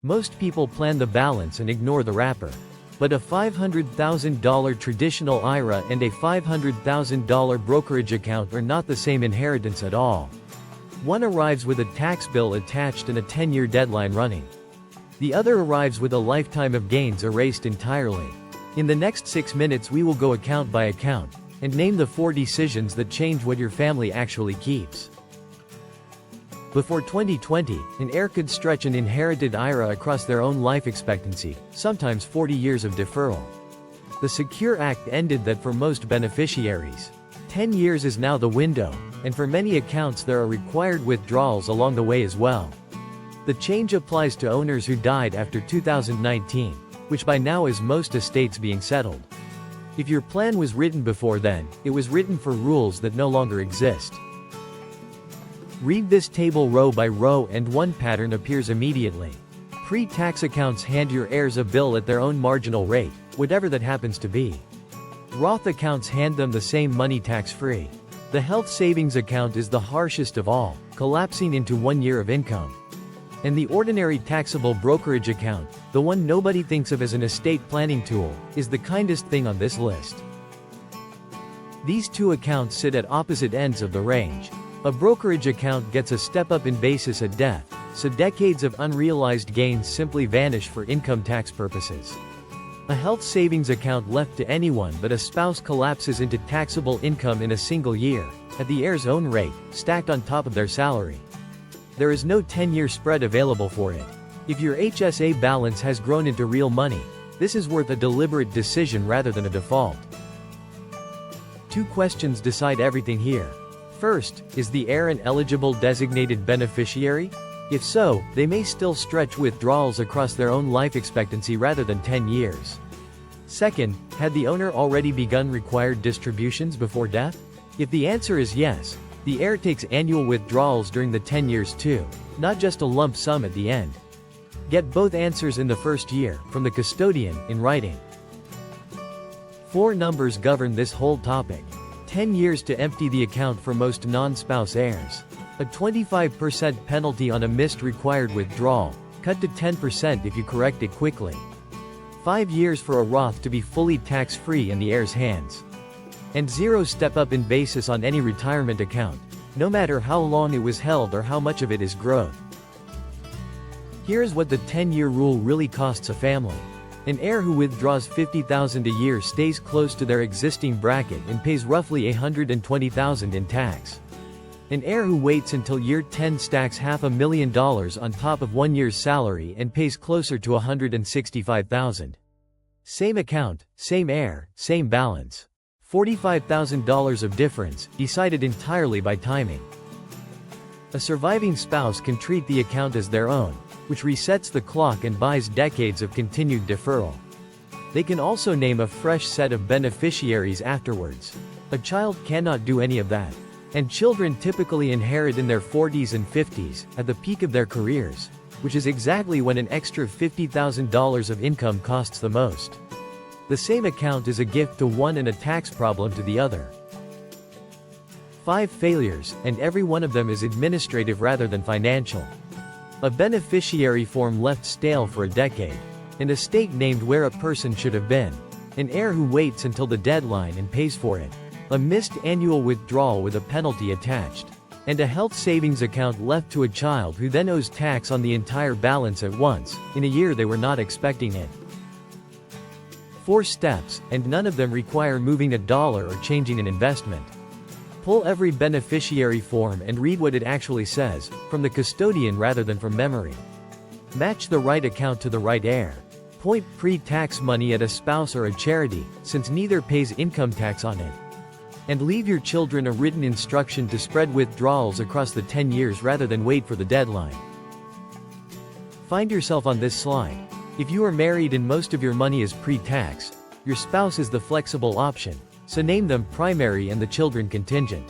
Most people plan the balance and ignore the wrapper. But a $500,000 traditional IRA and a $500,000 brokerage account are not the same inheritance at all. One arrives with a tax bill attached and a 10-year deadline running. The other arrives with a lifetime of gains erased entirely. In the next 6 minutes we will go account by account, and name the 4 decisions that change what your family actually keeps. Before 2020, an heir could stretch an inherited IRA across their own life expectancy, sometimes 40 years of deferral. The Secure Act ended that for most beneficiaries. 10 years is now the window, and for many accounts there are required withdrawals along the way as well. The change applies to owners who died after 2019, which by now is most estates being settled. If your plan was written before then, it was written for rules that no longer exist. Read this table row by row and one pattern appears immediately. Pre-tax accounts hand your heirs a bill at their own marginal rate, whatever that happens to be. Roth accounts hand them the same money tax-free. The health savings account is the harshest of all, collapsing into 1 year of income. And the ordinary taxable brokerage account, the one nobody thinks of as an estate planning tool, is the kindest thing on this list. These two accounts sit at opposite ends of the range. A brokerage account gets a step-up in basis at death, so decades of unrealized gains simply vanish for income tax purposes. A health savings account left to anyone but a spouse collapses into taxable income in a single year, at the heir's own rate, stacked on top of their salary. There is no 10-year spread available for it. If your HSA balance has grown into real money, this is worth a deliberate decision rather than a default. 2 questions decide everything here. First, is the heir an eligible designated beneficiary? If so, they may still stretch withdrawals across their own life expectancy rather than 10 years. Second, had the owner already begun required distributions before death? If the answer is yes, the heir takes annual withdrawals during the 10 years too, not just a lump sum at the end. Get both answers in the first year, from the custodian, in writing. 4 numbers govern this whole topic. 10 years to empty the account for most non-spouse heirs. A 25% penalty on a missed required withdrawal, cut to 10% if you correct it quickly. 5 years for a Roth to be fully tax-free in the heir's hands. And 0 step-up in basis on any retirement account, no matter how long it was held or how much of it is growth. Here's what the 10-year rule really costs a family. An heir who withdraws $50,000 a year stays close to their existing bracket and pays roughly $120,000 in tax. An heir who waits until year 10 stacks $500,000 on top of 1 year's salary and pays closer to $165,000. Same account, same heir, same balance. $45,000 of difference, decided entirely by timing. A surviving spouse can treat the account as their own, which resets the clock and buys decades of continued deferral. They can also name a fresh set of beneficiaries afterwards. A child cannot do any of that. And children typically inherit in their 40s and 50s, at the peak of their careers, which is exactly when an extra $50,000 of income costs the most. The same account is a gift to one and a tax problem to the other. 5 failures, and every one of them is administrative rather than financial. A beneficiary form left stale for a decade. An estate named where a person should have been. An heir who waits until the deadline and pays for it. A missed annual withdrawal with a penalty attached. And a health savings account left to a child who then owes tax on the entire balance at once, in a year they were not expecting it. 4 steps, and none of them require moving a dollar or changing an investment. Pull every beneficiary form and read what it actually says, from the custodian rather than from memory. Match the right account to the right heir. Point pre-tax money at a spouse or a charity, since neither pays income tax on it. And leave your children a written instruction to spread withdrawals across the 10 years rather than wait for the deadline. Find yourself on this slide. If you are married and most of your money is pre-tax, your spouse is the flexible option, so name them primary and the children contingent.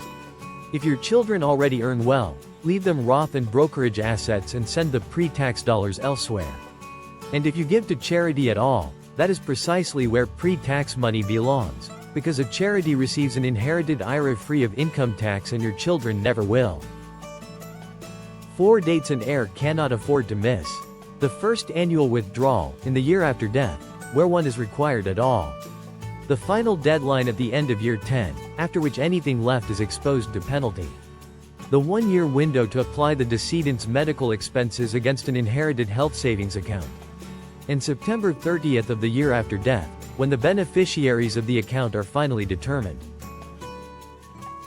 If your children already earn well, leave them Roth and brokerage assets and send the pre-tax dollars elsewhere. And if you give to charity at all, that is precisely where pre-tax money belongs, because a charity receives an inherited IRA free of income tax and your children never will. 4 dates an heir cannot afford to miss. The first annual withdrawal, in the year after death, where one is required at all. The final deadline at the end of year 10, after which anything left is exposed to penalty. The 1-year window to apply the decedent's medical expenses against an inherited health savings account. And September 30th of the year after death, when the beneficiaries of the account are finally determined.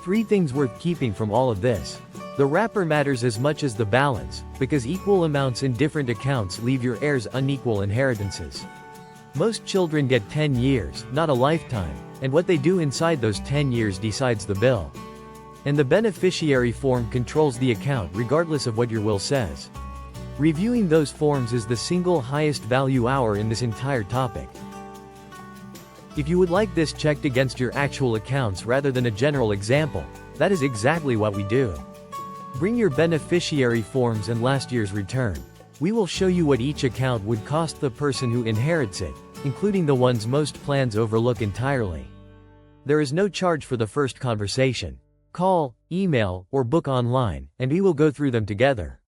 3 things worth keeping from all of this. The wrapper matters as much as the balance, because equal amounts in different accounts leave your heirs unequal inheritances. Most children get 10 years, not a lifetime, and what they do inside those 10 years decides the bill. And the beneficiary form controls the account regardless of what your will says. Reviewing those forms is the single highest value hour in this entire topic. If you would like this checked against your actual accounts rather than a general example, that is exactly what we do. Bring your beneficiary forms and last year's return. We will show you what each account would cost the person who inherits it, including the ones most plans overlook entirely. There is no charge for the first conversation. Call, email, or book online, and we will go through them together.